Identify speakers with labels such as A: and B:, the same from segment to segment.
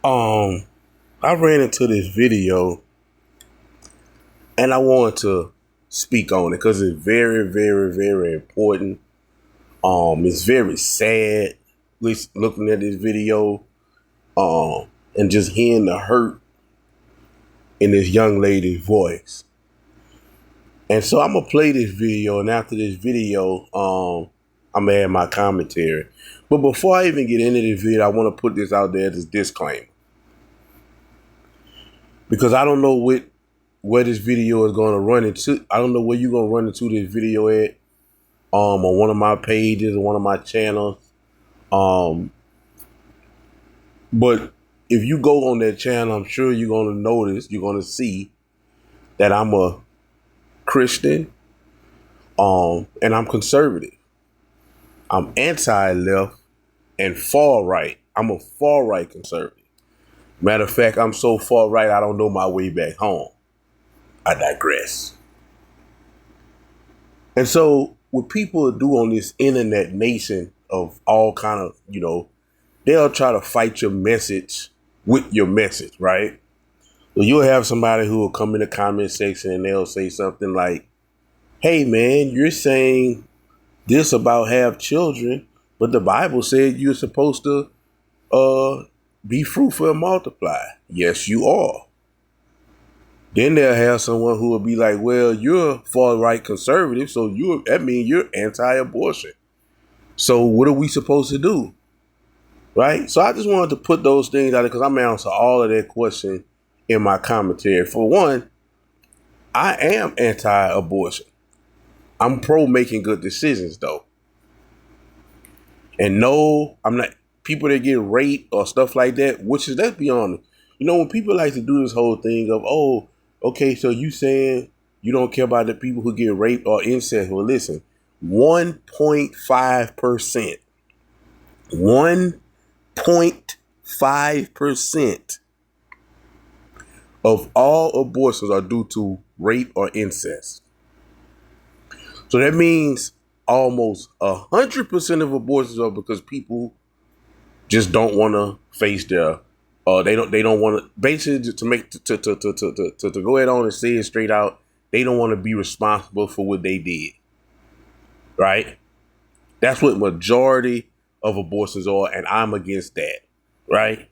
A: Um, I ran into this video and I wanted to speak on it because it's very, very, very important. It's very sad looking at this video, and just hearing the hurt in this young lady's voice. And so I'm gonna play this video, and after this video, I'm gonna add my commentary. But before I even get into this video, I want to put this out there as a disclaimer because I don't know where this video is going to run into. I don't know where you're going to run into this video at, on one of my pages or one of my channels. But if you go on that channel, I'm sure you're going to notice, you're going to see that I'm a Christian, and I'm conservative. I'm anti-left and far right. I'm a far right conservative. Matter of fact, I'm so far right, I don't know my way back home. I digress. And so what people do on this internet nation of all kind of, they'll try to fight your message with your message, right? So you'll have somebody who will come in the comment section and they'll say something like, hey man, you're saying this about have children, but the Bible said you're supposed to be fruitful and multiply. Yes, you are. Then they'll have someone who will be like, well, you're far right conservative, so that means you're anti-abortion. So what are we supposed to do? Right? So I just wanted to put those things out there because I'm answering all of that question in my commentary. For one, I am anti-abortion. I'm pro making good decisions though. And no, I'm not people that get raped or stuff like that, which is, let's be honest. When people like to do this whole thing of, oh, okay, so you saying you don't care about the people who get raped or incest. Well, listen, 1.5%, 1.5% of all abortions are due to rape or incest. So that means almost 100% of abortions are because people just don't want to face their they don't want to, basically, to make to go ahead on and say it straight out, they don't want to be responsible for what they did. Right? That's what majority of abortions are, and I'm against that. Right?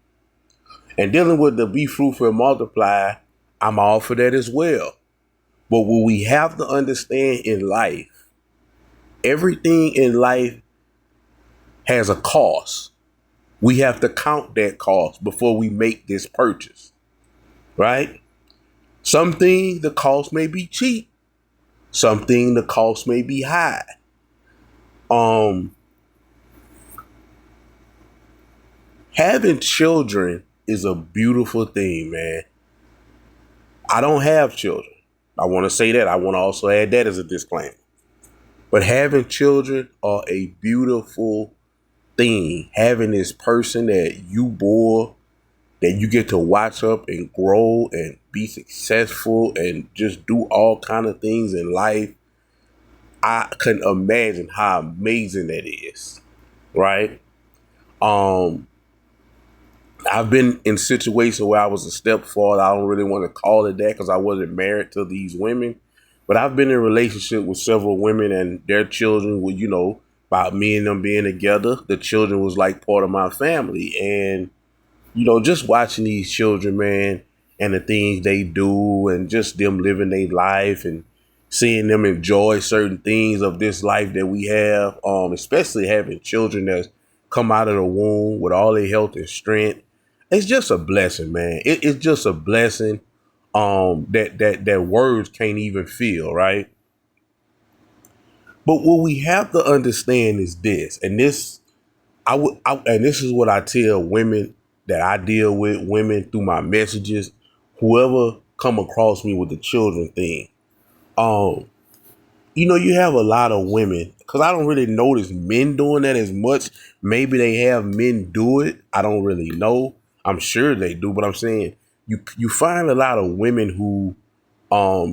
A: And dealing with the be fruitful and multiply, I'm all for that as well. But what we have to understand in life, everything in life has a cost. We have to count that cost before we make this purchase, right? Something the cost may be cheap. Something the cost may be high. Having children is a beautiful thing, man. I don't have children. I want to say that. I want to also add that as a disclaimer. But having children are a beautiful thing. Having this person that you bore, that you get to watch up and grow and be successful and just do all kind of things in life. I can imagine how amazing that is, right? I've been in situations where I was a stepfather. I don't really want to call it that because I wasn't married to these women, but I've been in a relationship with several women and their children were, about me and them being together. The children was like part of my family. And, just watching these children, man, and the things they do and just them living their life and seeing them enjoy certain things of this life that we have, especially having children that come out of the womb with all their health and strength. It's just a blessing, man. It's just a blessing that words can't even feel, right? But what we have to understand is this, and this and this is what I tell women that I deal with, women through my messages, whoever come across me with the children thing. You have a lot of women, because I don't really notice men doing that as much. Maybe they have men do it. I don't really know. I'm sure they do, but I'm saying you find a lot of women who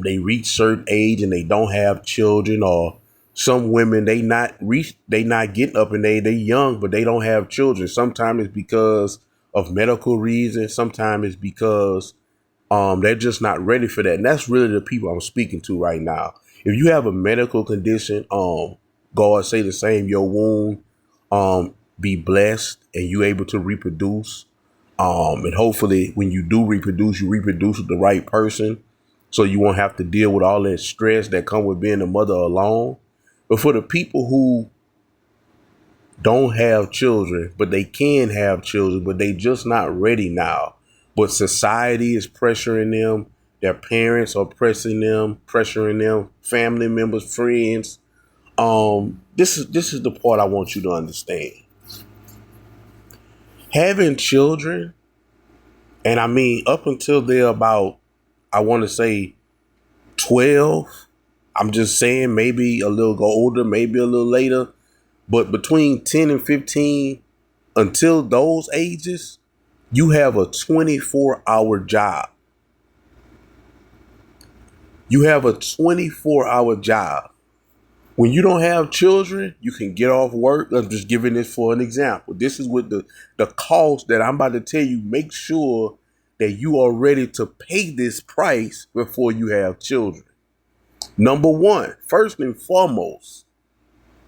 A: they reach certain age and they don't have children, or some women they not getting up in age, they young, but they don't have children. Sometimes it's because of medical reasons. Sometimes it's because they're just not ready for that. And that's really the people I'm speaking to right now. If you have a medical condition, God say the same, your womb be blessed and you able to reproduce. And hopefully when you do reproduce, you reproduce with the right person. So you won't have to deal with all that stress that come with being a mother alone. But for the people who don't have children, but they can have children, but they just not ready now. But society is pressuring them. Their parents are pressuring them, family members, friends. This is the part I want you to understand. Having children, and I mean up until they're about, I want to say 12. I'm just saying maybe a little go older, maybe a little later. But between 10 and 15, until those ages, you have a 24-hour job. You have a 24-hour job. When you don't have children, you can get off work. I'm just giving this for an example. This is what the cost that I'm about to tell you. Make sure that you are ready to pay this price before you have children. Number one, first and foremost,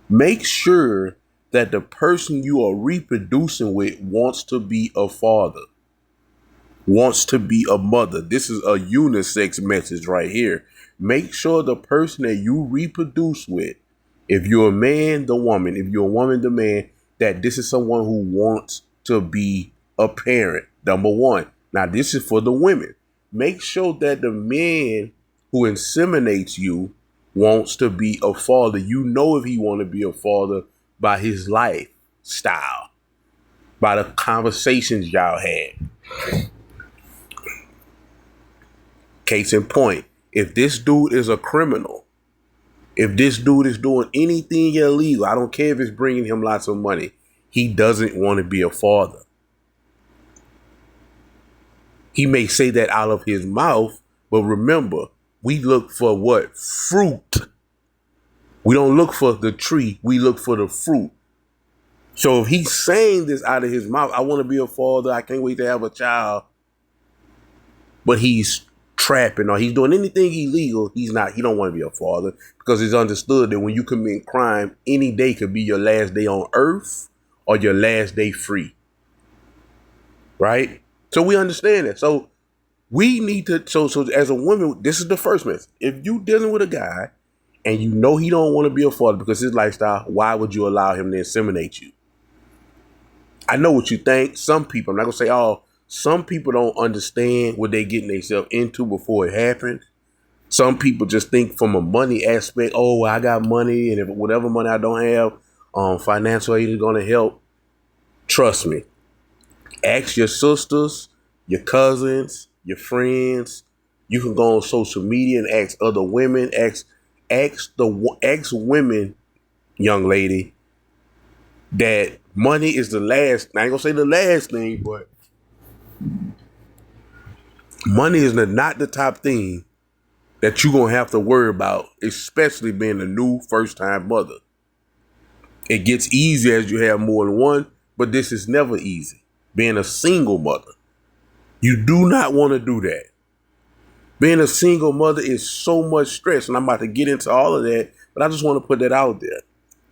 A: make sure that the person you are reproducing with wants to be a father, wants to be a mother. This is a unisex message right here. Make sure the person that you reproduce with, if you're a man, the woman, if you're a woman, the man, that this is someone who wants to be a parent. Number one. Now, this is for the women. Make sure that the man who inseminates you wants to be a father. You know if he want to be a father by his lifestyle, by the conversations y'all had. Case in point, if this dude is a criminal, if this dude is doing anything illegal, I don't care if it's bringing him lots of money, he doesn't want to be a father. He may say that out of his mouth, but remember, we look for what? Fruit. We don't look for the tree. We look for the fruit. So if he's saying this out of his mouth, I want to be a father, I can't wait to have a child, but he's trapping or he's doing anything illegal, he don't want to be a father, because it's understood that when you commit crime, any day could be your last day on earth or your last day free. Right? So we understand that. So we need to, so as a woman, this is the first message. If you dealing with a guy and you know he don't want to be a father because his lifestyle, why would you allow him to inseminate you? I know what you think. Some people, I'm not gonna say all, some people don't understand what they're getting themselves into before it happens. Some people just think from a money aspect, oh, well, I got money, and if whatever money I don't have, financial aid is gonna help. Trust me. Ask your sisters, your cousins, your friends. You can go on social media and ask other women. Ask women, young lady, that money is the last. I ain't gonna say the last thing, but money is not the top thing that you're gonna have to worry about, especially being a new first-time mother. It gets easier as you have more than one, but this is never easy. Being a single mother, you do not want to do that. Being a single mother is so much stress, and I'm about to get into all of that, but I just want to put that out there.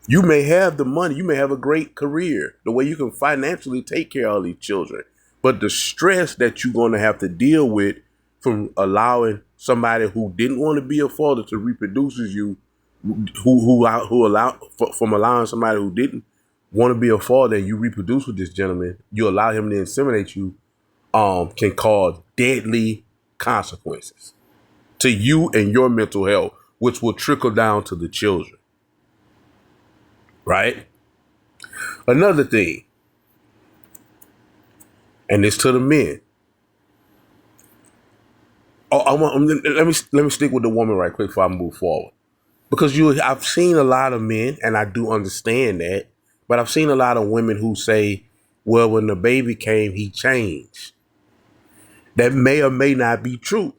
A: You may have the money, you may have a great career, the way you can financially take care of all these children, but the stress that you're going to have to deal with from allowing somebody who didn't want to be a father to reproduces you, from allowing somebody who didn't want to be a father and you reproduce with this gentleman, you allow him to inseminate you, can cause deadly consequences to you and your mental health, which will trickle down to the children. Right? Another thing, and it's to the men. Let me stick with the woman right quick before I move forward, because I've seen a lot of men, and I do understand that, but I've seen a lot of women who say, well, when the baby came, he changed. That may or may not be true.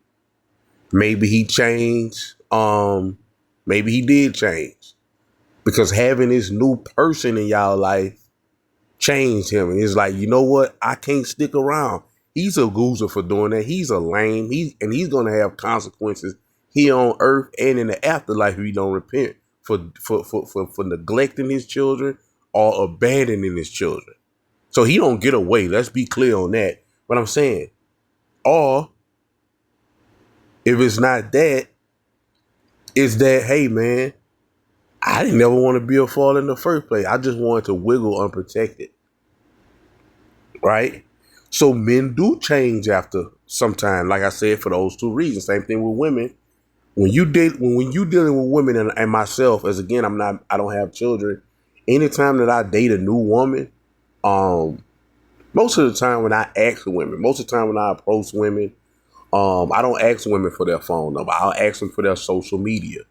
A: Maybe he changed. Maybe he did change, because having this new person in y'all life changed him. And it's like, you know what? I can't stick around. He's a loser for doing that. He's a lame. He's gonna have consequences here on earth and in the afterlife if he don't repent for neglecting his children or abandoning his children. So he don't get away. Let's be clear on that. But I'm saying, or if it's not that, it's that, hey man, I didn't never want to be a father in the first place. I just wanted to wiggle unprotected. Right? So men do change after some time, like I said, for those two reasons. Same thing with women. When you dealing with women and myself, as again, I don't have children. Anytime that I date a new woman, most of the time when I ask women, most of the time when I approach women, I don't ask women for their phone number. I'll ask them for their social media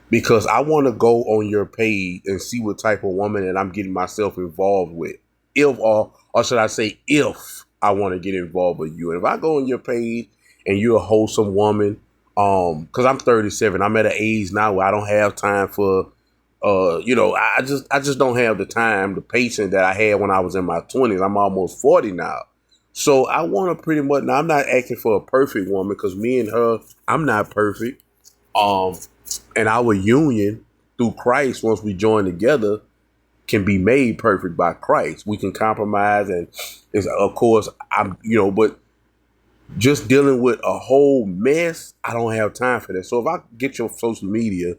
A: because I want to go on your page and see what type of woman that I'm getting myself involved with. Or should I say, if I want to get involved with you. And if I go on your page and you're a wholesome woman, because I'm 37, I'm at an age now where I don't have time for, I just don't have the time, the patience that I had when I was in my 20s. I'm almost 40 now. So I want to pretty much, now I'm not asking for a perfect woman because me and her, I'm not perfect. And our union through Christ, once we join together, can be made perfect by Christ. We can compromise, and it's, of course, but just dealing with a whole mess, I don't have time for that. So if I get your social media,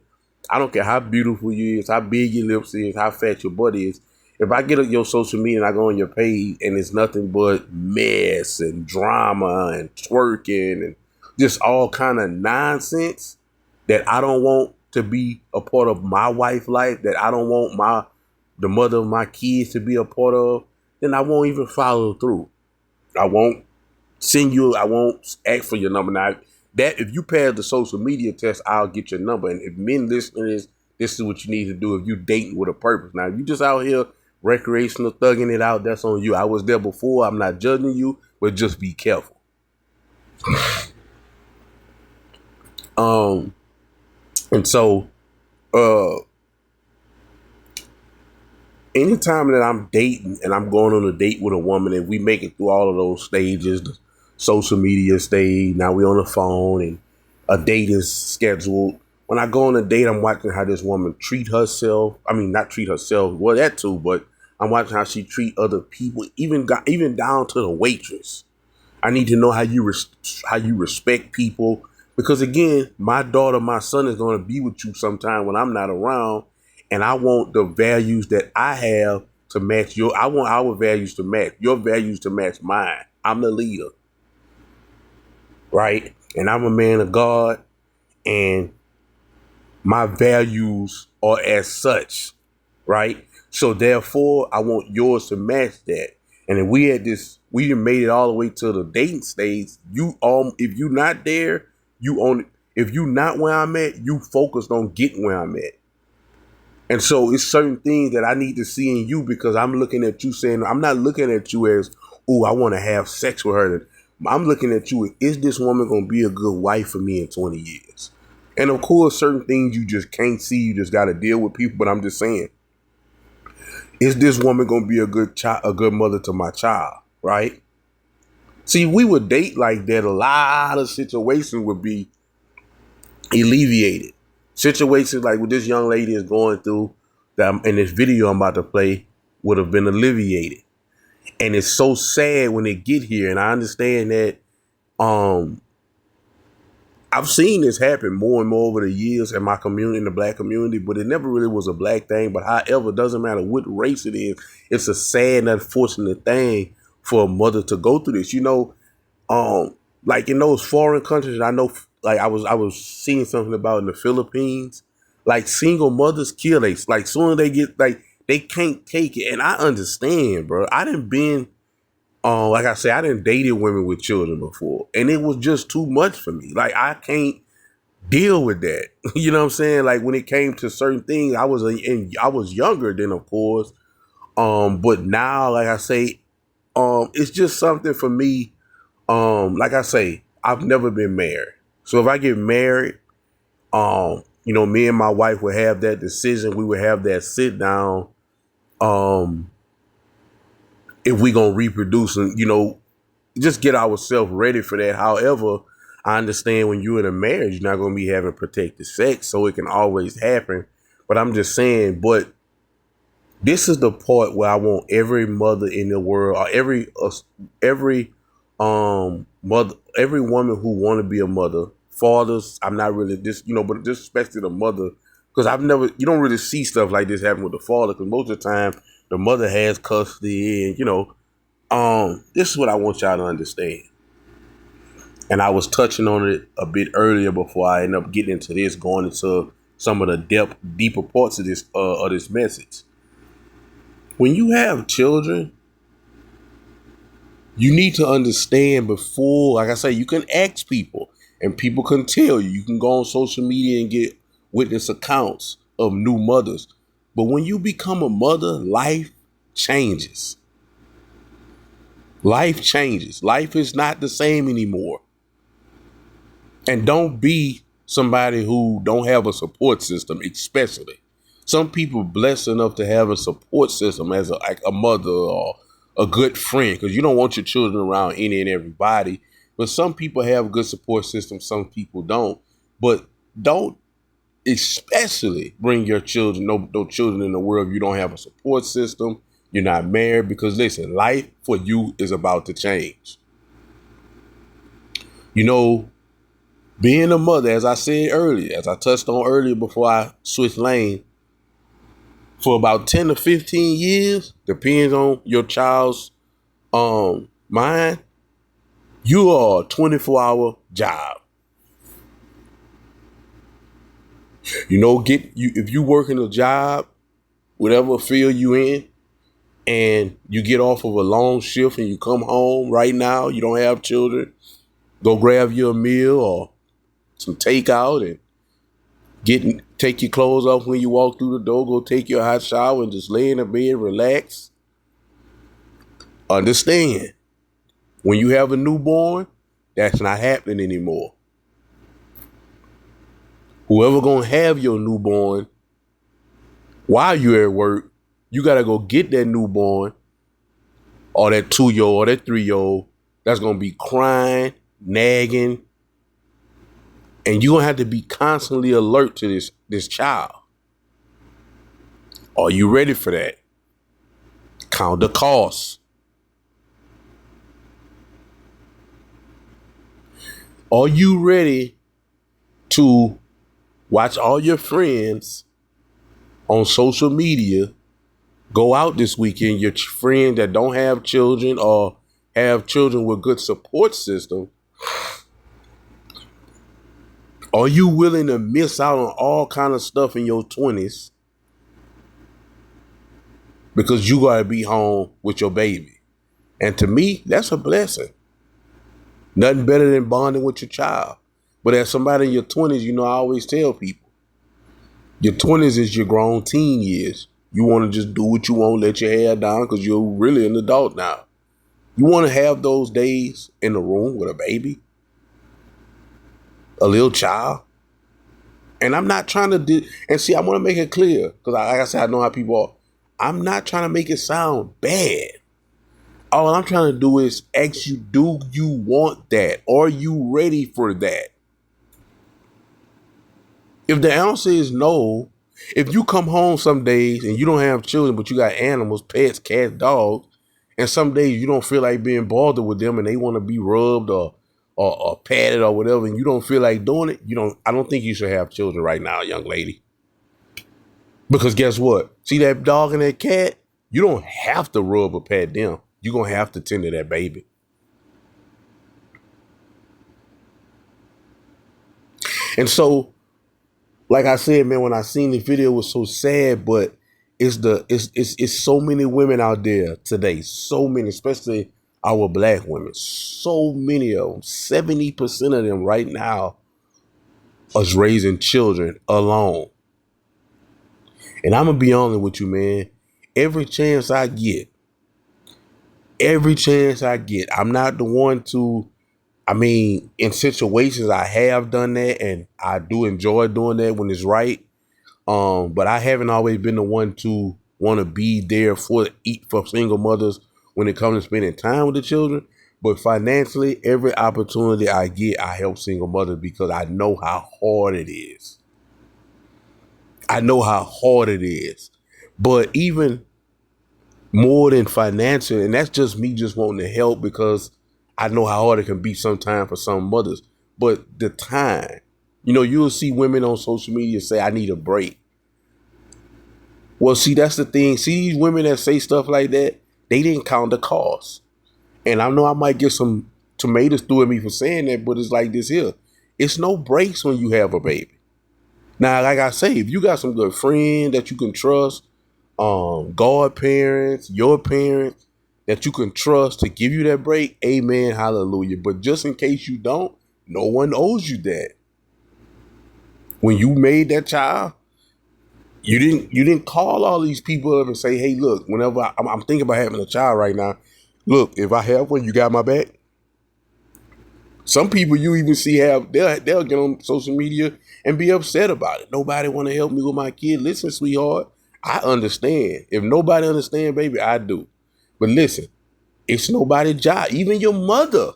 A: I don't care how beautiful you is, how big your lips is, how fat your butt is. If I get your social media and I go on your page and it's nothing but mess and drama and twerking and just all kind of nonsense that I don't want to be a part of my wife's life, that I don't want the mother of my kids to be a part of, then I won't even follow through. I won't I won't ask for your number. Now, that if you pass the social media test, I'll get your number. And if men listening this is what you need to do if you dating with a purpose. Now, if you just out here recreational thugging it out, that's on you. I was there before. I'm not judging you, but just be careful. And so, anytime that I'm dating and I'm going on a date with a woman and we make it through all of those stages, the social media stage, now we on the phone and a date is scheduled. When I go on a date, I'm watching how this woman treat herself. I mean, not treat herself, well, that too, but I'm watching how she treat other people, even down to the waitress. I need to know how you respect people. Because again, my daughter, my son is going to be with you sometime when I'm not around. And I want the values that I have to match I want our values to match, your values to match mine. I'm the leader. Right? And I'm a man of God. And my values are as such. Right? So therefore, I want yours to match that. And if we done made it all the way to the dating stage, if you not there, if you not where I'm at, you focused on getting where I'm at. And so it's certain things that I need to see in you because I'm looking at you saying, I'm not looking at you as, oh, I want to have sex with her. I'm looking at you, is this woman going to be a good wife for me in 20 years? And of course, certain things you just can't see. You just got to deal with people. But I'm just saying, is this woman going to be a good mother to my child? Right? See, we would date like that. A lot of situations would be alleviated. Situations like what this young lady is going through that in this video I'm about to play would have been alleviated. And it's so sad when they get here. And I understand that I've seen this happen more and more over the years in my community, in the black community, but it never really was a black thing. But however, it doesn't matter what race it is. It's a sad and unfortunate thing for a mother to go through this. Like in those foreign countries, I know, like I was seeing something about in the Philippines, like single mothers kill like soon as they get they can't take it, and I understand, bro. I didn't been, like I said, I didn't dated women with children before, and it was just too much for me. Like I can't deal with that. You know what I'm saying? Like when it came to certain things, I was younger then, of course, but now, like I say, it's just something for me. Like I say, I've never been married. So if I get married, me and my wife would have that decision. We would have that sit down. if we gonna reproduce and, just get ourselves ready for that. However, I understand when you're in a marriage, you're not gonna be having protected sex, so it can always happen. But I'm just saying, this is the part where I want every mother in the world, or every mother, every woman who want to be a mother, fathers. I'm not really this, but just especially the mother, because you don't really see stuff like this happen with the father, because most of the time the mother has custody, and this is what I want y'all to understand. And I was touching on it a bit earlier before I end up getting into this, going into some of the deeper parts of this message. When you have children, you need to understand before, like I say, you can ask people and people can tell you. You can go on social media and get witness accounts of new mothers. But when you become a mother, life changes. Life changes. Life is not the same anymore. And don't be somebody who don't have a support system, especially. Some people blessed enough to have a support system as a mother or a good friend, because you don't want your children around any and everybody. But some people have good support systems, some people don't. But don't especially bring your children, no children in the world if you don't have a support system, you're not married, because listen, life for you is about to change. Being a mother, as I said earlier, as I touched on earlier before I switched lane, for about 10 to 15 years, depends on your child's mind, you are a 24-hour job. If you work in a job, whatever field you in, and you get off of a long shift and you come home right now, you don't have children, go grab you a meal or some takeout and take your clothes off when you walk through the door, go take your hot shower and just lay in the bed, relax. Understand, when you have a newborn, that's not happening anymore. Whoever gonna have your newborn while you're at work, you gotta go get that newborn or that 2-year-old or that 3-year-old that's gonna be crying, nagging, and you're gonna have to be constantly alert to this child. Are you ready for that? Count the costs. Are you ready to watch all your friends on social media go out this weekend, your friends that don't have children or have children with good support system? Are you willing to miss out on all kind of stuff in your 20s because you got to be home with your baby? And to me, that's a blessing. Nothing better than bonding with your child. But as somebody in your 20s, I always tell people, your 20s is your grown teen years. You want to just do what you want, let your hair down, because you're really an adult now. You want to have those days in the room with a baby, a little child. And I'm not trying to I want to make it clear, because like I said, I know how people are. I'm not trying to make it sound bad. All I'm trying to do is ask you, do you want that? Are you ready for that? If the answer is no, if you come home some days and you don't have children, but you got animals, pets, cats, dogs, and some days you don't feel like being bothered with them and they want to be rubbed or patted or whatever, and you don't feel like doing it, I don't think you should have children right now, young lady. Because guess what? See that dog and that cat? You don't have to rub or pat them. You're going to have to tend to that baby. And so, like I said, man, when I seen the video, it was so sad, but it's so many women out there today, so many, especially our black women, so many of them, 70% of them right now is raising children alone. And I'm going to be honest with you, man, every chance I get, I'm not the one to, in situations I have done that and I do enjoy doing that when it's right. But I haven't always been the one to want to be there for single mothers when it comes to spending time with the children. But financially, every opportunity I get, I help single mothers because I know how hard it is. I know how hard it is. But even more than financial, and that's just me just wanting to help because I know how hard it can be sometimes for some mothers. But the time, you'll see women on social media say, I need a break. Well, see, that's the thing. See, these women that say stuff like that, they didn't count the cost. And I know I might get some tomatoes through at me for saying that, but it's like this here. It's no breaks when you have a baby. Now, like I say, if you got some good friends that you can trust, godparents, your parents that you can trust to give you that break, amen, hallelujah. But just in case you don't, no one owes you that. When you made that child, you didn't call all these people up and say, hey, look, whenever I'm thinking about having a child right now, look, if I have one, you got my back. Some people you even see they'll get on social media and be upset about it. Nobody want to help me with my kid. Listen, sweetheart, I understand. If nobody understand, baby, I do. But listen, it's nobody's job, even your mother.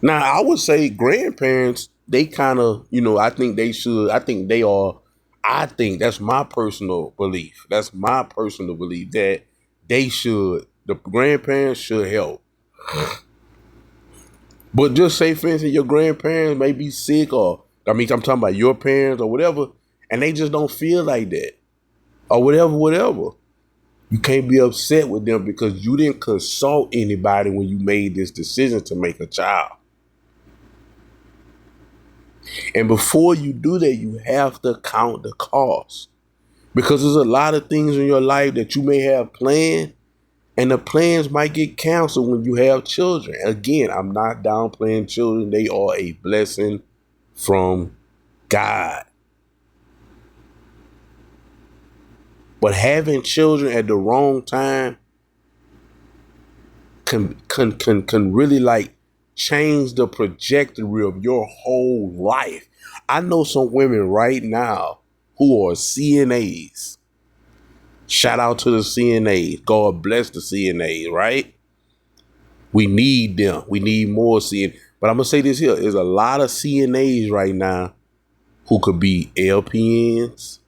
A: Now, I would say grandparents, they kind of, I think they should. I think they are. I think that's my personal belief. That's my personal belief that the grandparents should help. But just say, for instance, your grandparents may be sick I'm talking about your parents or whatever, and they just don't feel like that or whatever. You can't be upset with them because you didn't consult anybody when you made this decision to make a child. And before you do that, you have to count the cost because there's a lot of things in your life that you may have planned. And the plans might get canceled when you have children. Again, I'm not downplaying children. They are a blessing from God. But having children at the wrong time can really like change the trajectory of your whole life. I know some women right now who are CNAs. Shout out to the CNAs. God bless the CNAs, right? We need them. We need more CNAs. But I'm going to say this here. There's a lot of CNAs right now who could be LPNs,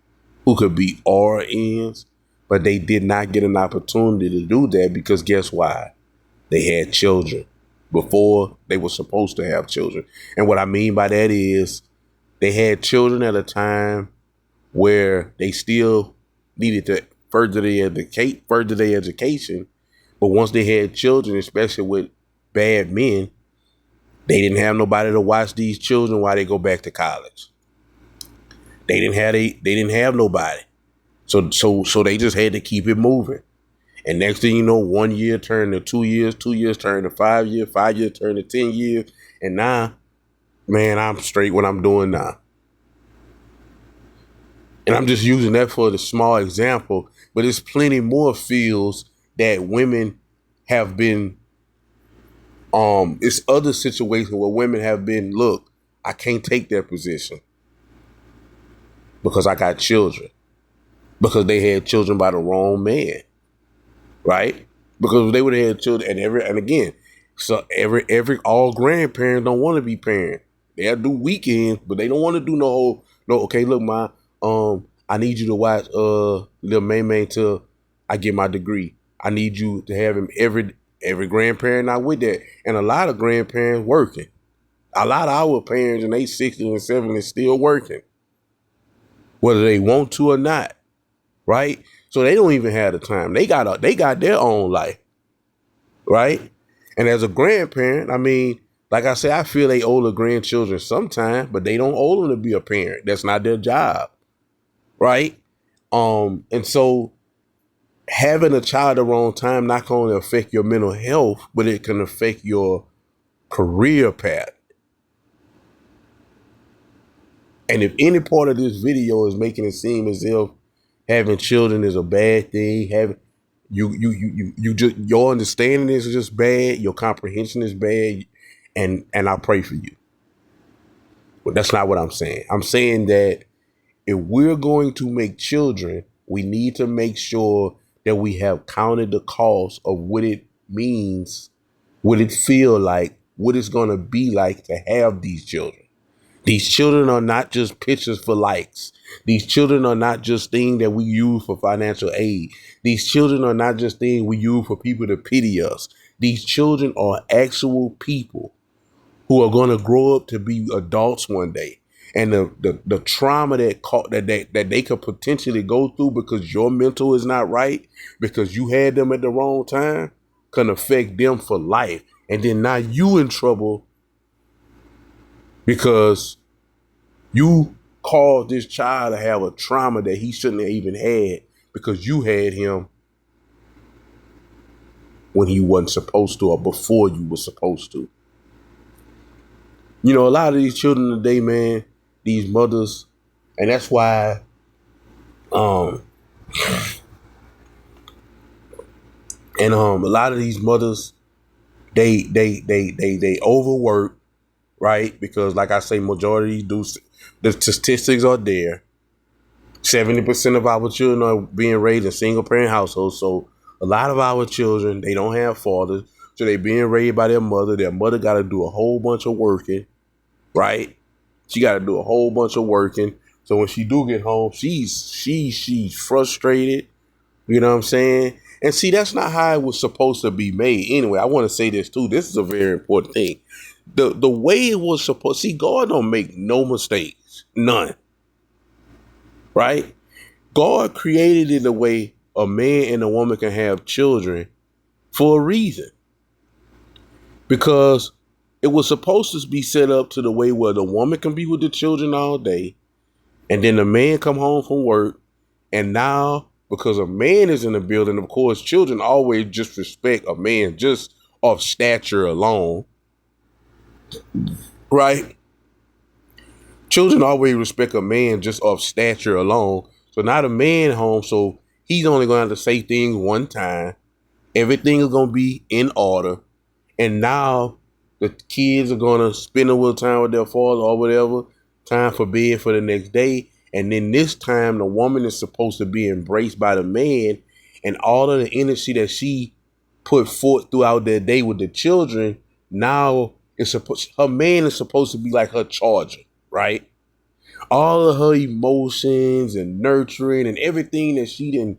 A: who could be RNs, but they did not get an opportunity to do that because guess why? They had children before they were supposed to have children. And what I mean by that is they had children at a time where they still needed to further their education. But once they had children, especially with bad men, they didn't have nobody to watch these children while they go back to college. They didn't have nobody. So they just had to keep it moving. And next thing you know, 1 year turned to 2 years, 2 years turned to 5 years, 5 years turned to 10 years. And now, man, I'm straight what I'm doing now. And I'm just using that for the small example, but there's plenty more fields that women have been, it's other situations where women have been, look, I can't take that position because I got children, because they had children by the wrong man, right? Because they would have had children and again, so all grandparents don't want to be parents. They'll do weekends, but they don't want to do no, okay, look, I need you to watch Lil May till I get my degree. I need you to have him every grandparent not with that. And a lot of grandparents working. A lot of our parents in their 60s and 70s still working. Whether they want to or not. Right? So they don't even have the time. They got their own life. Right? And as a grandparent, I mean, like I said, I feel they owe the grandchildren sometimes, but they don't owe them to be a parent. That's not their job. Right? And so having a child at the wrong time not going to affect your mental health, but it can affect your career path. And if any part of this video is making it seem as if having children is a bad thing, your understanding is just bad, your comprehension is bad, and I pray for you. But that's not what I'm saying. I'm saying that if we're going to make children, we need to make sure that we have counted the cost of what it means, what it feel like, what it's going to be like to have these children. These children are not just pictures for likes. These children are not just things that we use for financial aid. These children are not just things we use for people to pity us. These children are actual people who are going to grow up to be adults one day. And the trauma that they could potentially go through because your mental is not right, because you had them at the wrong time, can affect them for life. And then now you in trouble because you caused this child to have a trauma that he shouldn't have even had because you had him when he wasn't supposed to or before you were supposed to. You know, a lot of these children today, man, these mothers, and that's why a lot of these mothers, they overwork, right? Because like I say, majority do, the statistics are there. 70% of our children are being raised in single parent households. So a lot of our children, they don't have fathers. So they being raised by their mother. Their mother got to do a whole bunch of working, right? She got to do a whole bunch of working. So when she do get home, she's frustrated. You know what I'm saying? And see, that's not how it was supposed to be made. Anyway, I want to say this too. This is a very important thing. The way it was supposed, see, God don't make no mistakes. None. Right? God created it in a way a man and a woman can have children for a reason. Because it was supposed to be set up to the way where the woman can be with the children all day. And then the man come home from work. And now, because a man is in the building, of course, children always just respect a man just of stature alone. Right? Children always respect a man just of stature alone. So now the man home, so he's only going to have to say things one time. Everything is going to be in order. And now the kids are going to spend a little time with their father or whatever. Time for bed for the next day. And then this time the woman is supposed to be embraced by the man. And all of the energy that she put forth throughout their day with the children, now it's supposed, her man is supposed to be like her charger, right? All of her emotions and nurturing and everything that she didn't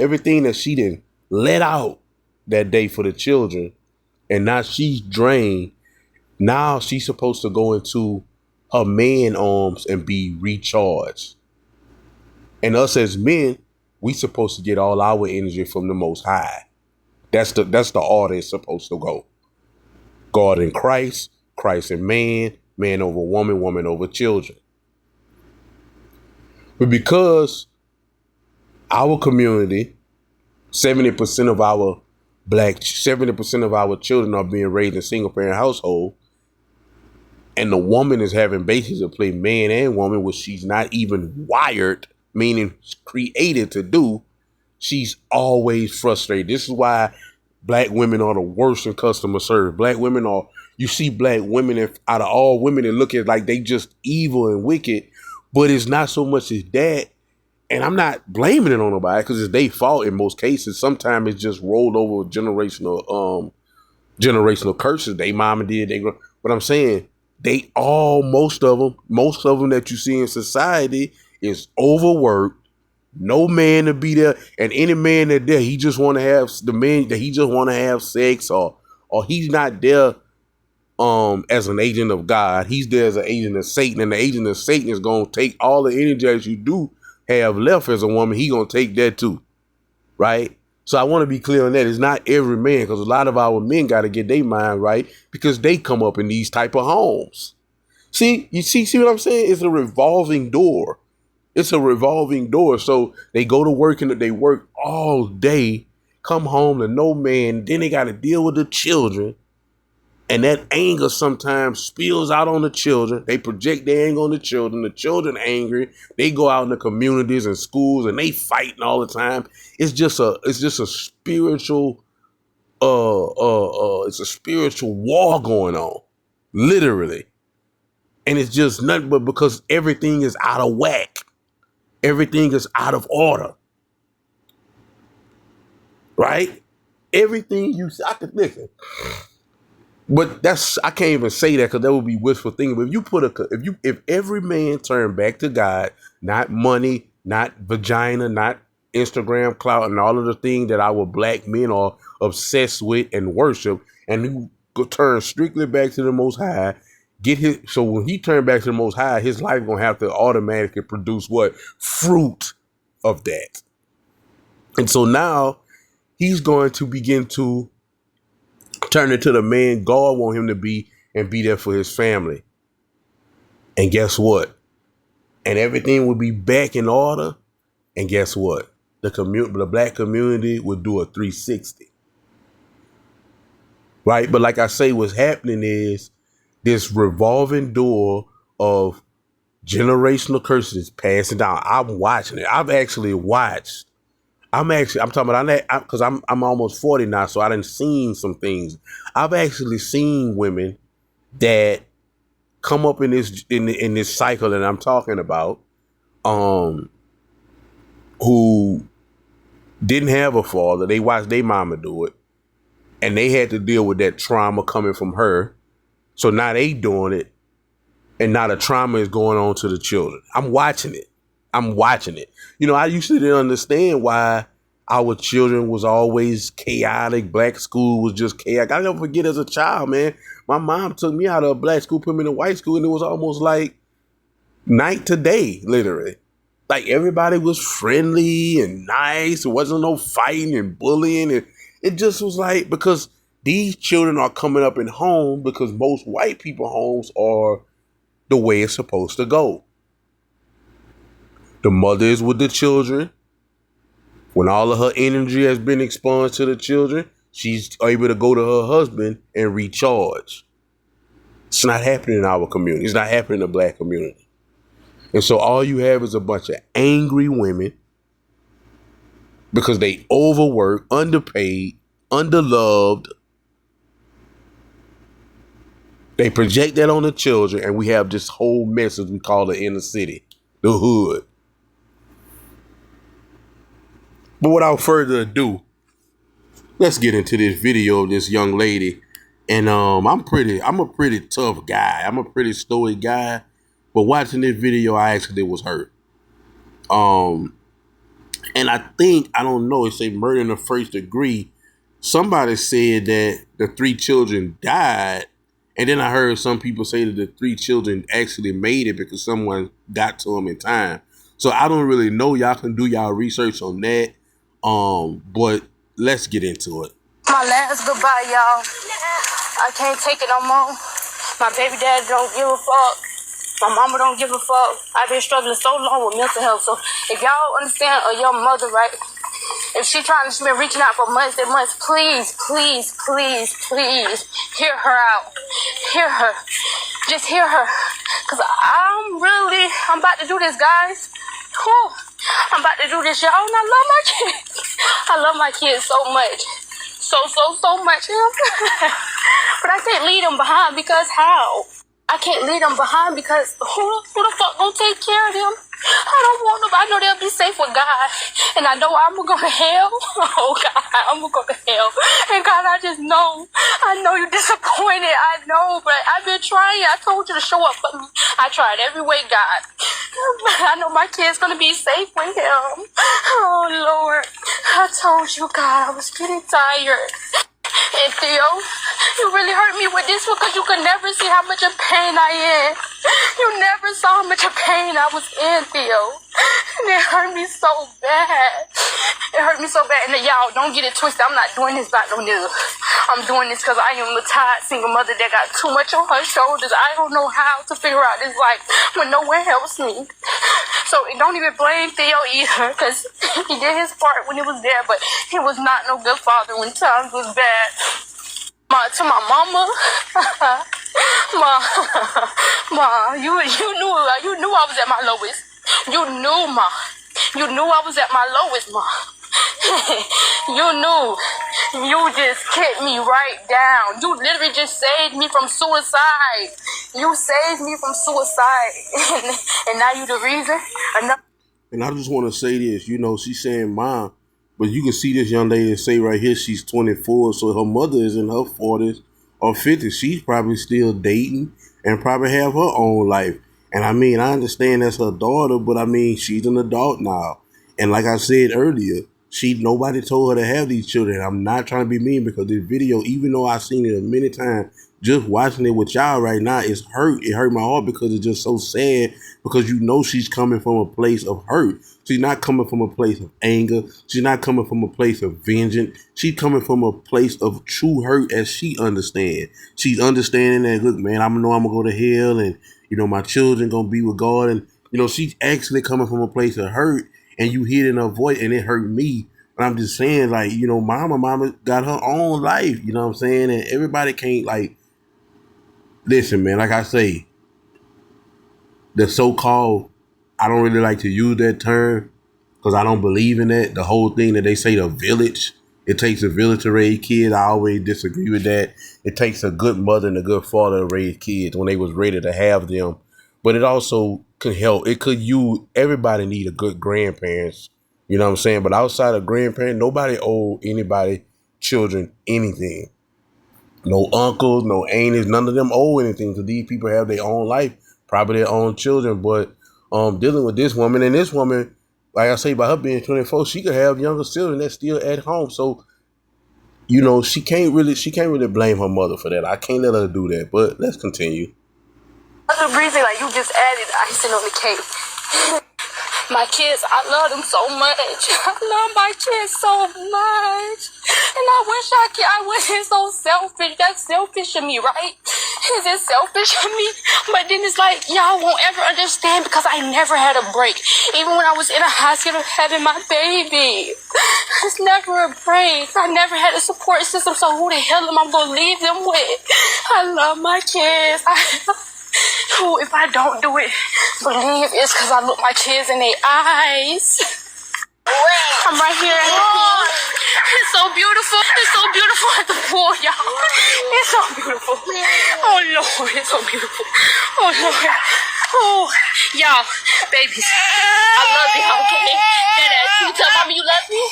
A: everything that she didn't let out that day for the children, and now she's drained. Now she's supposed to go into her man arms and be recharged. And us as men, we supposed to get all our energy from the Most High. That's the order it's supposed to go. God in Christ, Christ in man, man over woman, woman over children. But because our community, 70% of our children are being raised in single parent household, and the woman is having bases to play man and woman, which she's not even wired, meaning created to do, she's always frustrated. This is why black women are the worst in customer service. Black women are, you see black women, if out of all women, it look at like they just evil and wicked, but it's not so much as that. And I'm not blaming it on nobody because it's their fault in most cases. Sometimes it's just rolled over generational curses. They mama did, but I'm saying most of them that you see in society is overworked. No man to be there, and any man that there, he just want to have the man that he just want to have sex, or he's not there as an agent of God. He's there as an agent of Satan, and the agent of Satan is gonna take all the energy that you do have left as a woman. He gonna take that too, right? So I want to be clear on that. It's not every man, because a lot of our men got to get their mind right because they come up in these type of homes. See what I'm saying? It's a revolving door. It's a revolving door. So they go to work and they work all day, come home to no man. Then they got to deal with the children. And that anger sometimes spills out on the children. They project their anger on the children. The children angry. They go out in the communities and schools and they fighting all the time. It's just a spiritual, it's a spiritual war going on, literally. And it's just nothing but because everything is out of whack. everything is out of order, right? Everything you I could listen. But I can't even say that because that would be wishful thinking. But if you if every man turned back to God, not money, not vagina, not Instagram clout, and all of the things that our black men are obsessed with and worship, and you go turn strictly back to the Most High, so when he turned back to the Most High, his life gonna have to automatically produce what fruit of that, and so now he's going to begin to turn into the man God want him to be and be there for his family. And guess what? And everything will be back in order. And guess what? The black community would do a 360. Right? But like I say, what's happening is this revolving door of generational curses passing down. I'm watching it. I'm talking about, because I'm almost 40 now, so I done seen some things. I've actually seen women that come up in this cycle that I'm talking about, who didn't have a father. They watched their mama do it, and they had to deal with that trauma coming from her. So now they doing it, and now the trauma is going on to the children. I'm watching it. You know, I used to didn't understand why our children was always chaotic. Black school was just chaotic. I never forget as a child, man, my mom took me out of a black school, put me in a white school, and it was almost like night to day, literally. Like everybody was friendly and nice. There wasn't no fighting and bullying. And it just was like, because these children are coming up in home because most white people homes are the way it's supposed to go. The mother is with the children. When all of her energy has been expunged to the children, she's able to go to her husband and recharge. It's not happening in our community. It's not happening in the black community. And so all you have is a bunch of angry women because they overwork, underpaid, underloved. They project that on the children, and we have this whole mess as we call the inner city, the hood. But without further ado, let's get into this video of this young lady. And I'm a pretty tough guy. I'm a pretty stoic guy. But watching this video, I actually was hurt. And I don't know, it say murder in the first degree. Somebody said that the 3 children died. And then I heard some people say that the 3 children actually made it because someone got to them in time. So I don't really know. Y'all can do y'all research on that. But let's get into it.
B: My last goodbye, y'all. I can't take it no more. My baby dad don't give a fuck. My mama don't give a fuck. I've been struggling so long with mental health. So if y'all understand a young mother, right? If she trying to been reaching out for months and months, please, please, please, please hear her out. Hear her. Just hear her. Because I'm about to do this, guys. Whew. I'm about to do this, y'all, and I love my kids. I love my kids so much. So much. But I can't leave them behind because how? I can't leave them behind because who the fuck gonna take care of them? I don't want them. I know they'll be safe with God. And I know I'm gonna go to hell. Oh, God, I'm gonna go to hell. And God, I know you're disappointed. I know, but I've been trying. I told you to show up for me. I tried every way, God. But I know my kid's gonna be safe with him. Oh, Lord. I told you, God, I was getting tired. And Theo, you really hurt me with this one because you could never see how much of pain I am. You never saw how much of pain I was in, Theo. And it hurt me so bad. It hurt me so bad. And y'all, don't get it twisted. I'm not doing this about no nigga. I'm doing this because I am a tired single mother that got too much on her shoulders. I don't know how to figure out this life when no one helps me. So don't even blame Theo either because he did his part when it was there, but he was not no good father when times was bad. To my mama, Ma, you knew I was at my lowest. You knew, Ma. You knew I was at my lowest, Ma. You knew. You just kept me right down. You literally just saved me from suicide. You saved me from suicide. And now you the reason.
A: And I just want to say this, she's saying mom, but you can see this young lady say right here, she's 24, so her mother is in her 40s or 50s. She's probably still dating and probably have her own life. And I mean, I understand that's her daughter, but I mean, she's an adult now. And like I said earlier, nobody told her to have these children. I'm not trying to be mean because this video, even though I've seen it a many times, just watching it with y'all right now, it hurt my heart because it's just so sad because she's coming from a place of hurt. She's not coming from a place of anger. She's not coming from a place of vengeance. She's coming from a place of true hurt as she understands. She's understanding that, look, man, I'm gonna go to hell and, my children gonna be with God. And, she's actually coming from a place of hurt and you hear it in her voice and it hurt me. But I'm just saying, like, mama got her own life, you know what I'm saying? And everybody can't, like, listen, man, like I say, the so-called, I don't really like to use that term because I don't believe in that. The whole thing that they say, the village, it takes a village to raise kids. I always disagree with that. It takes a good mother and a good father to raise kids when they was ready to have them. But it also could help. Everybody need a good grandparents. You know what I'm saying? But outside of grandparents, nobody owe anybody, children, anything. No uncles, no aunties, none of them owe anything because these people have their own life, probably their own children. But dealing with this woman, and this woman, like I say, by her being 24, she could have younger children that's still at home. So, she can't really blame her mother for that. I can't let her do that. But let's continue.
B: Breezy, like you just added icing on the cake. My kids, I love them so much. I love my kids so much. And I wish I wasn't so selfish. That's selfish of me, right? Is it selfish of me? But then it's like, y'all won't ever understand because I never had a break. Even when I was in a hospital having my baby. It's never a break. I never had a support system, so who the hell am I going to leave them with? I love my kids. If I don't do it, believe it's because I look my kids in their eyes. I'm right here at the pool. It's so beautiful. It's so beautiful at the pool, y'all. It's so beautiful. Oh, Lord. It's so beautiful. Oh, Lord. Oh, y'all, babies. I love y'all, okay? Dad, can you tell mommy you love me?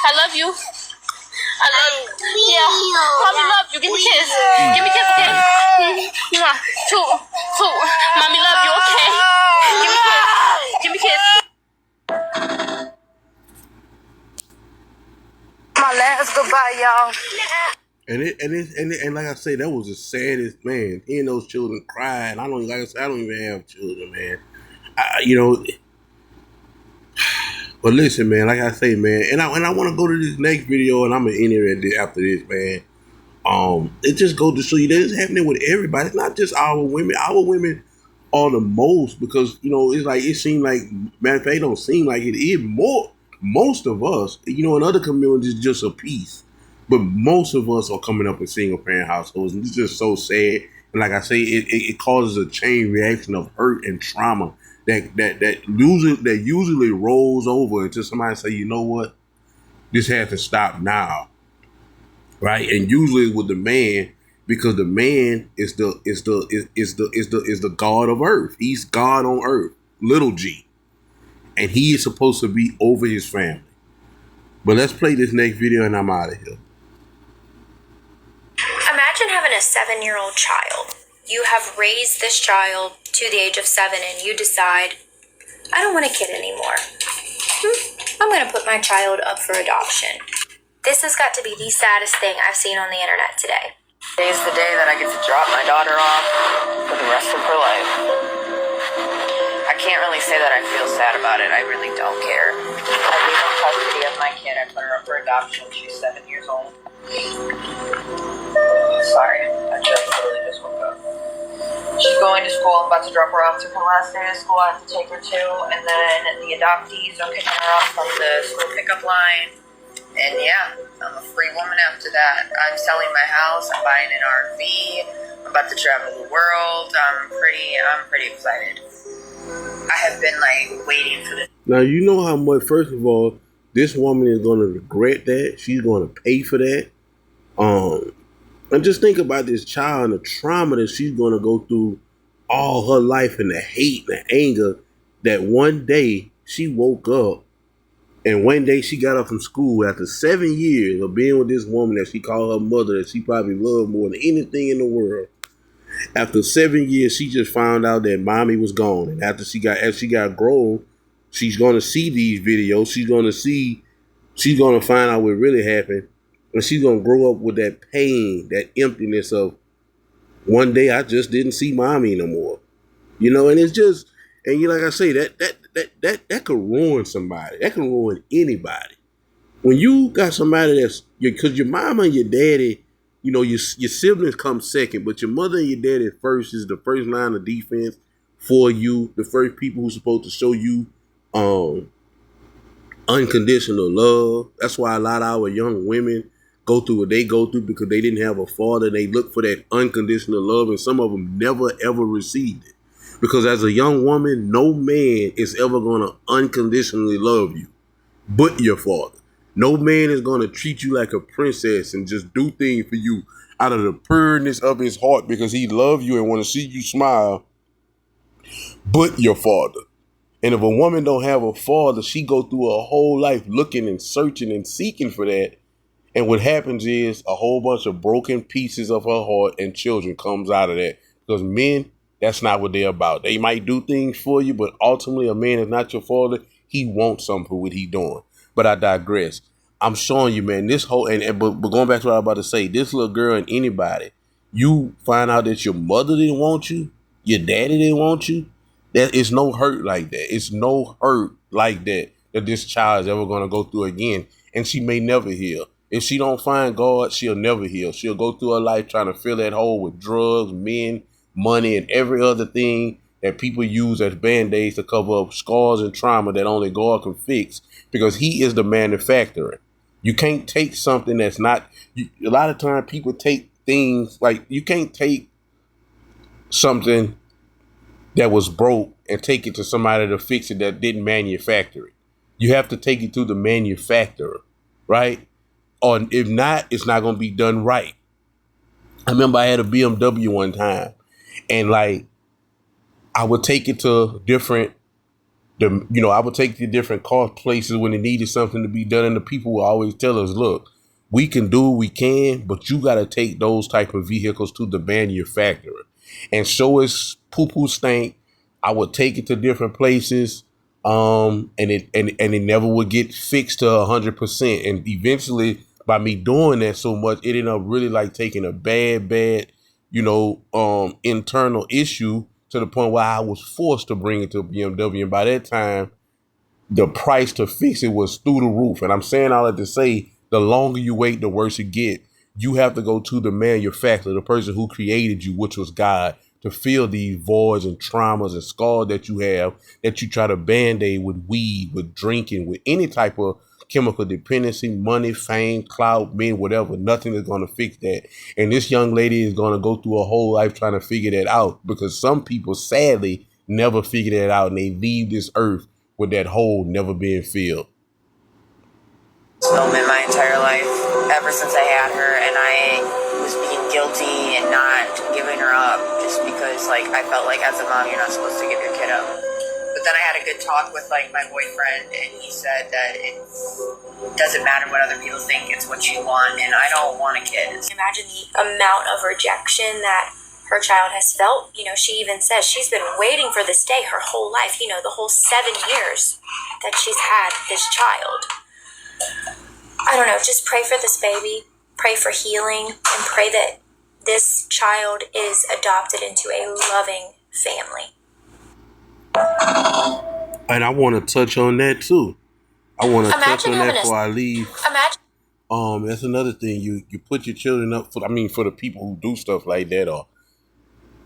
B: I love you. I love you. Yeah. Mommy love you. Give me a kiss. Give me a kiss, okay? Two. Mommy love you, okay? Give me a kiss. Give me a kiss. My last goodbye, y'all.
A: And like I say, that was the saddest, man. Hearing those children crying. I don't even have children, man. But listen, man, like I say, man, and I want to go to this next video, and I'm gonna end it after this, man. It just goes to show you that it's happening with everybody. It's not just our women. Our women are the most because it's like it seems like, matter of fact, it don't seem like it is more. Most of us, in other communities, just a piece, but most of us are coming up in single parent households, and it's just so sad. And like I say, it causes a chain reaction of hurt and trauma that usually rolls over until somebody say, you know what, this has to stop now, right? And usually with the man, because the man is the God of earth. He's God on earth, little G, and he is supposed to be over his family. But let's play this next video, and I'm out of here.
C: Imagine having a 7-year-old child. You have raised this child to the age of 7 and you decide, I don't want a kid anymore. I'm going to put my child up for adoption. This has got to be the saddest thing I've seen on the internet today.
D: Today's the day that I get to drop my daughter off for the rest of her life. I can't really say that I feel sad about it. I really don't care. I gave up custody of my kid. I put her up for adoption. She's 7 years old. Sorry, I literally just woke up. She's going to school. I'm about to drop her off to her last day of school. I have to take her to, and then the adoptees are picking her up from the school pickup line. And yeah, I'm a free woman after that. I'm selling my house. I'm buying an RV. I'm about to travel the world. I'm pretty excited. I have been waiting for this.
A: Now you know how much. First of all, this woman is going to regret that. She's going to pay for that. And just think about this child and the trauma that she's going to go through all her life, and the hate and the anger that one day she woke up and one day she got up from school after 7 years of being with this woman that she called her mother, that she probably loved more than anything in the world. After 7 years, she just found out that mommy was gone. And as she got grown, she's gonna see these videos. She's gonna find out what really happened. And she's gonna grow up with that pain, that emptiness of one day I just didn't see mommy no more. You know, and it's just, and you like I say, that could ruin somebody. That can ruin anybody. When you got somebody because your mama and your daddy, you know, your siblings come second, but your mother and your daddy first is the first line of defense for you, the first people who's supposed to show you unconditional love. That's why a lot of our young women go through what they go through, because they didn't have a father. They look for that unconditional love, and some of them never ever received it. Because as a young woman, no man is ever going to unconditionally love you but your father. No man is going to treat you like a princess and just do things for you out of the pureness of his heart because he loves you and want to see you smile but your father. And if a woman don't have a father, she go through her whole life looking and searching and seeking for that. And what happens is a whole bunch of broken pieces of her heart and children comes out of that. Because men, that's not what they're about. They might do things for you, but ultimately a man is not your father. He wants something for what he's doing. But I digress. I'm showing you, man, this whole, but going back to what I was about to say, this little girl and anybody, you find out that your mother didn't want you, your daddy didn't want you, that it's no hurt like that. It's no hurt like that this child is ever going to go through again. And she may never heal. If she don't find God, she'll never heal. She'll go through her life trying to fill that hole with drugs, men, money, and every other thing that people use as band-aids to cover up scars and trauma that only God can fix, because he is the manufacturer. You can't take something that's not, a lot of times people take things, like you can't take something that was broke and take it to somebody to fix it that didn't manufacture it. You have to take it to the manufacturer, right? Or if not, it's not going to be done right. I remember I had a BMW one time, and like I would take it to I would take it to different car places when it needed something to be done, and the people will always tell us, look, we can do what we can, but you got to take those type of vehicles to the manufacturer. And so it's poo-poo stank. I would take it to different places, and it never would get fixed to 100%. And eventually, by me doing that so much, it ended up really like taking a bad, internal issue to the point where I was forced to bring it to BMW. And by that time, the price to fix it was through the roof. And I'm saying all that to say, the longer you wait, the worse it get. You have to go to the manufacturer, the person who created you, which was God, to fill these voids and traumas and scars that you have, that you try to band-aid with weed, with drinking, with any type of chemical dependency, money, fame, clout, men, whatever. Nothing is going to fix that. And this young lady is going to go through her whole life trying to figure that out, because some people sadly never figure that out, and they leave this earth with that hole never being filled.
D: Moment my entire life, ever since I had her, and I was being guilty and not giving her up just because, like, I felt like as a mom, you're not supposed to give your kid up. But then I had a good talk with, like, my boyfriend, and he said that it doesn't matter what other people think, it's what you want, and I don't want a kid.
C: Imagine the amount of rejection that her child has felt. You know, she even says she's been waiting for this day her whole life, you know, the whole 7 years that she's had this child. I don't know, just pray for this baby, pray for healing, and pray that this child is adopted into a loving family.
A: And I want to touch on that too. I want to touch on that before I leave. That's another thing. You put your children up for the people who do stuff like that, or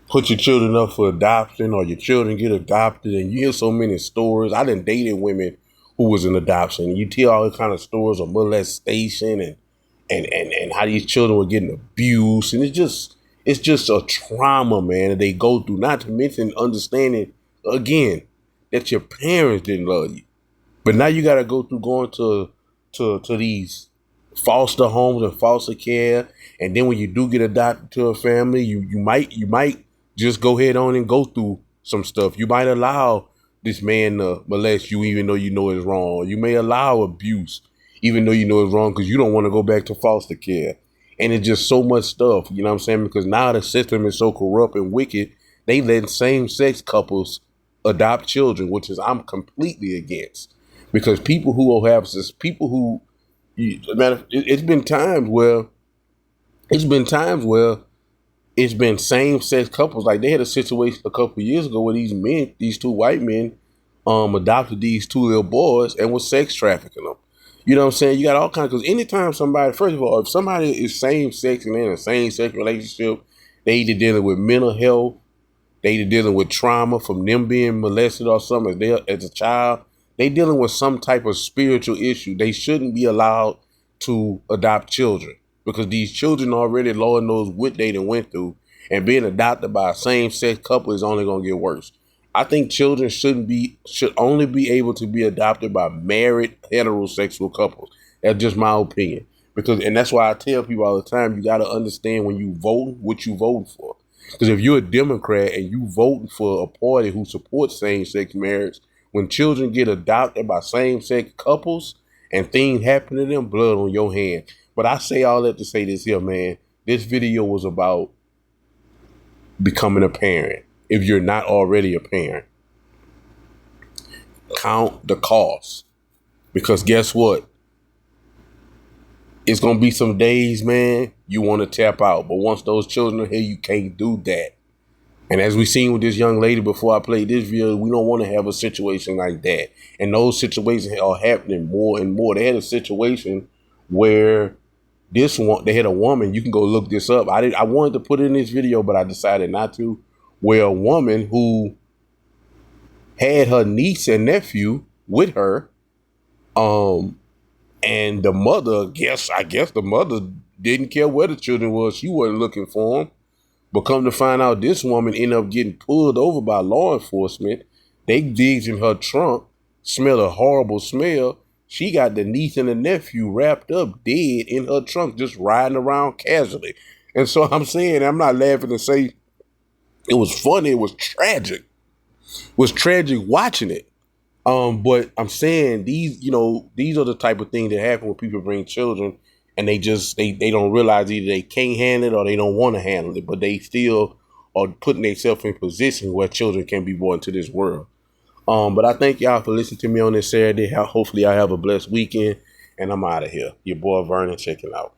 A: put your children up for adoption, or your children get adopted, and you hear so many stories. I done dated women who was in adoption. You tell all kind of stories of molestation and how these children were getting abused, and it's just a trauma, man, that they go through. Not to mention understanding again that your parents didn't love you, but now you got to go through going to these foster homes and foster care, and then when you do get adopted to a family, you might just go ahead on and go through some stuff. You might allow this man to molest you even though you know it's wrong. You may allow abuse even though you know it's wrong because you don't want to go back to foster care. And it's just so much stuff, you know what I'm saying? Because now the system is so corrupt and wicked, they let same-sex couples adopt children, which is I'm completely against. Because people who will have this, people who, it's been times where, it's been same-sex couples. Like they had a situation a couple of years ago where these two white men, adopted these two little boys and was sex trafficking them. You know what I'm saying? You got all kinds, because anytime somebody, first of all, if somebody is same sex and they're in a same sex relationship, they either dealing with mental health, they either dealing with trauma from them being molested or something as a child. They dealing with some type of spiritual issue. They shouldn't be allowed to adopt children because these children already, Lord knows what they done went through, and being adopted by a same sex couple is only going to get worse. I think children should only be able to be adopted by married heterosexual couples. That's just my opinion. And that's why I tell people all the time, you got to understand when you vote what you voting for. Because if you're a Democrat and you voting for a party who supports same-sex marriage, when children get adopted by same-sex couples and things happen to them, blood on your hand. But I say all that to say this here, man. This video was about becoming a parent. If you're not already a parent, count the cost. Because guess what? It's going to be some days, man, you want to tap out. But once those children are here, you can't do that. And as we seen with this young lady before I played this video, we don't want to have a situation like that. And those situations are happening more and more. They had a situation where they had a woman, you can go look this up. I wanted to put it in this video, but I decided not to. Where a woman who had her niece and nephew with her, and the mother, I guess the mother didn't care where the children was. She wasn't looking for them. But come to find out, this woman ended up getting pulled over by law enforcement. They digged in her trunk, smelled a horrible smell. She got the niece and the nephew wrapped up dead in her trunk, just riding around casually. And so I'm saying, I'm not laughing to say it was funny. It was tragic. It was tragic watching it. But I'm saying these are the type of things that happen when people bring children and they don't realize either they can't handle it or they don't want to handle it, but they still are putting themselves in position where children can be born into this world. But I thank y'all for listening to me on this Saturday. Hopefully I have a blessed weekend, and I'm out of here. Your boy Vernon checking out.